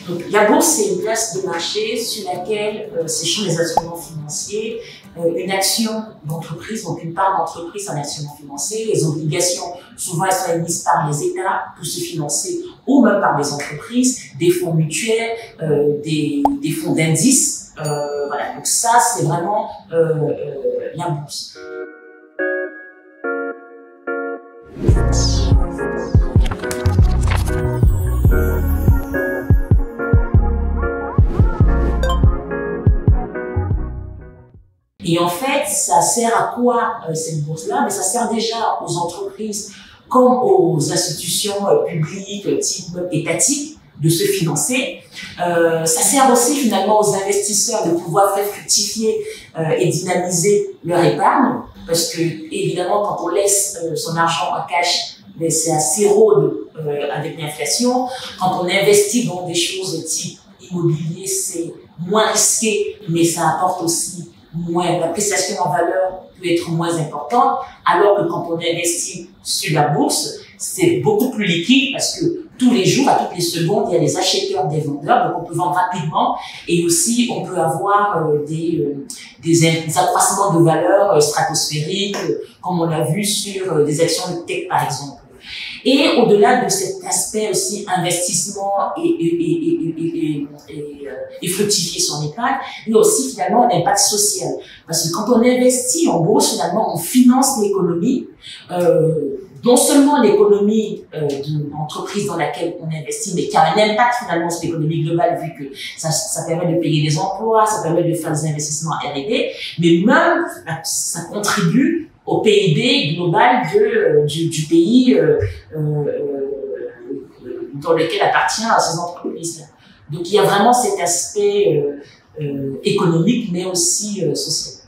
Donc, la bourse, c'est une place de marché sur laquelle s'échangent les instruments financiers, une action d'entreprise, donc une part d'entreprise en instruments financiers, les obligations, souvent elles sont émises par les États pour se financer ou même par des entreprises, des fonds mutuels, des fonds d'indices. Voilà, donc ça, c'est vraiment la bourse. Et en fait, ça sert à quoi cette bourse-là? Mais ça sert déjà aux entreprises comme aux institutions publiques, type étatiques, de se financer. Ça sert aussi finalement aux investisseurs de pouvoir faire fructifier et dynamiser leur épargne, parce que évidemment, quand on laisse son argent en cash, c'est assez rôde avec l'inflation. Quand on investit dans des choses type immobilier, c'est moins risqué, mais ça apporte aussi moins, l'appréciation en valeur peut être moins importante, alors que quand on investit sur la bourse, c'est beaucoup plus liquide parce que tous les jours, à toutes les secondes, il y a des acheteurs, des vendeurs, donc on peut vendre rapidement et aussi on peut avoir des accroissements de valeur stratosphériques, comme on l'a vu sur des actions de tech par exemple. Et au-delà de cet aspect aussi investissement et fructifier son épargne, il y a aussi finalement un impact social. Parce que quand on investit en bourse, finalement, on finance l'économie, non seulement l'économie de l'entreprise dans laquelle on investit, mais qui a un impact finalement sur l'économie globale, vu que ça permet de payer les emplois, ça permet de faire des investissements R&D, mais même ça contribue au PIB global du pays dans lequel appartient à ces entreprises-là. Donc il y a vraiment cet aspect économique, mais aussi social.